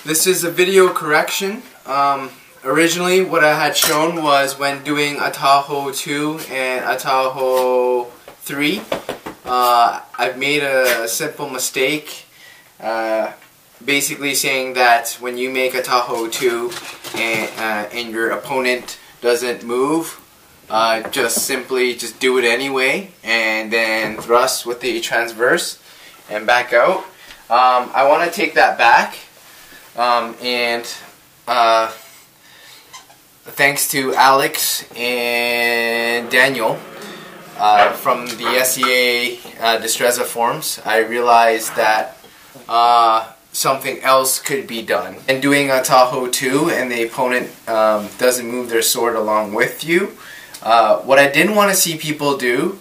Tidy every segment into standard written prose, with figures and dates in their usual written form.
This is a video correction. Originally what I had shown was when doing Atajo 2 and Atajo 3. I've made a simple mistake, basically saying that when you make Atajo 2 and your opponent doesn't move, just do it anyway and then thrust with the transverse and back out. I want to take that back, and thanks to Alex and Daniel from the SEA Destreza forums, I realized that something else could be done. And doing Atajo 2 and the opponent doesn't move their sword along with you, what I didn't want to see people do,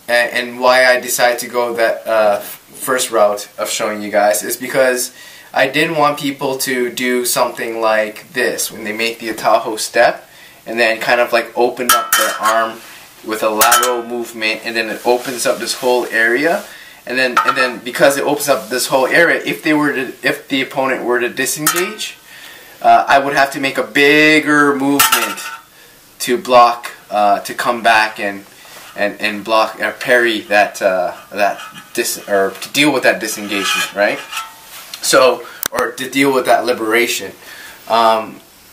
and why I decided to go that first route of showing you guys, is because I didn't want people to do something like this when they make the Atajo step and then kind of like open up their arm with a lateral movement, and then it opens up this whole area, and then because it opens up this whole area, if the opponent were to disengage, I would have to make a bigger movement to block, to come back and block or parry that or to deal with that disengagement, right? So, or to deal with that liberation.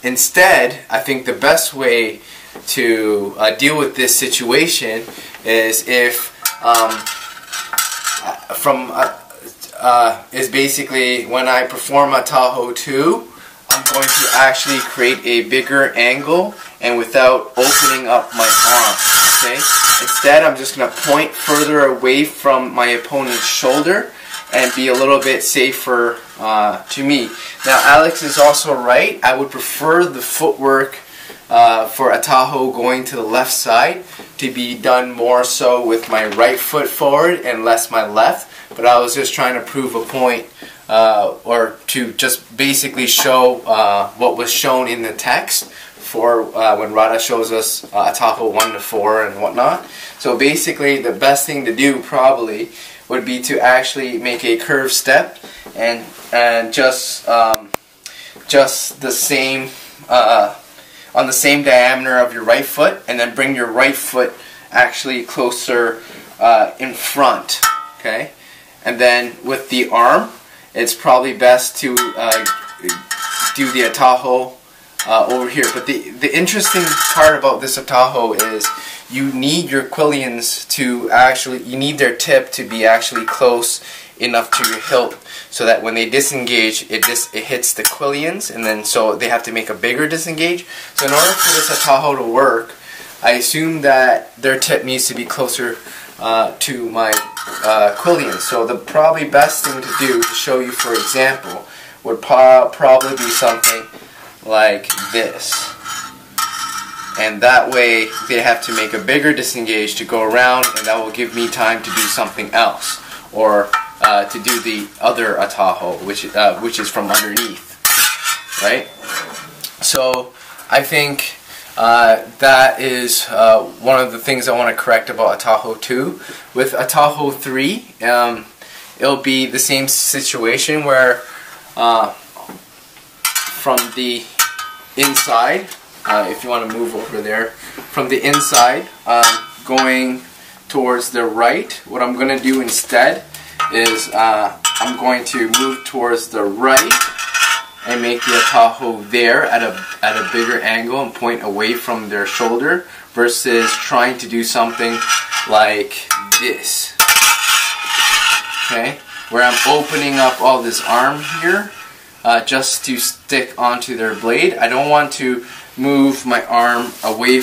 Instead, I think the best way to deal with this situation is is basically when I perform Atajo 2, I'm going to actually create a bigger angle and without opening up my arm. Okay? Instead, I'm just going to point further away from my opponent's shoulder and be a little bit safer to me. Now, Alex is also right. I would prefer the footwork for Atajo going to the left side to be done more so with my right foot forward and less my left. But I was just trying to prove a point, or to just basically show what was shown in the text for when Rada shows us Atajo 1 to 4 and whatnot. So basically, the best thing to do probably would be to actually make a curved step and just the same on the same diameter of your right foot, and then bring your right foot actually closer in front. Okay, and then with the arm, it's probably best to do the Atajo over here. But the interesting part about this Atajo is you need your quillions to actually, you need their tip to be actually close enough to your hilt so that when they disengage, it hits the quillions, and then so they have to make a bigger disengage. So in order for this Atajo to work, I assume that their tip needs to be closer to my quillions. So the probably best thing to do, to show you for example, would probably be something like this. And that way they have to make a bigger disengage to go around, and that will give me time to do something else, or to do the other Atajo, which is from underneath, right? So I think that is one of the things I want to correct about Atajo 2. With Atajo 3, it'll be the same situation where from the inside, if you want to move over there, from the inside, going towards the right, what I'm going to do instead is I'm going to move towards the right and make the Atajo there at a bigger angle and point away from their shoulder, versus trying to do something like this. Okay, where I'm opening up all this arm here just to stick onto their blade. I don't want to move my arm away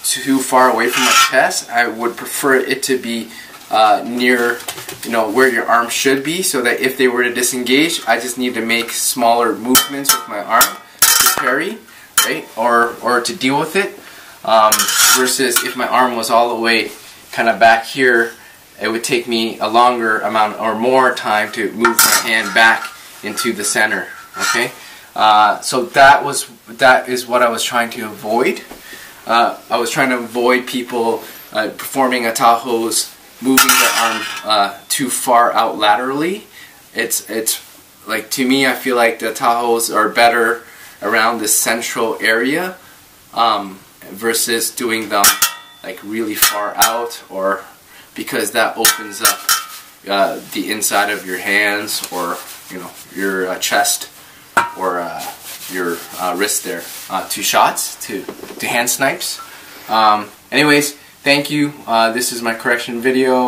too far away from my chest. I would prefer it to be near, where your arm should be, so that if they were to disengage, I just need to make smaller movements with my arm to parry, right, or to deal with it. Versus if my arm was all the way kind of back here, it would take me a longer amount or more time to move my hand back into the center. Okay, so that is what I was trying to avoid. I was trying to avoid people performing Atajos moving their arm too far out laterally. It's like to me, I feel like the Atajos are better around the central area versus doing them like really far out, or because that opens up the inside of your hands, or your chest, or your wrist there to shots, to hand snipes. Anyways, thank you. This is my correction video.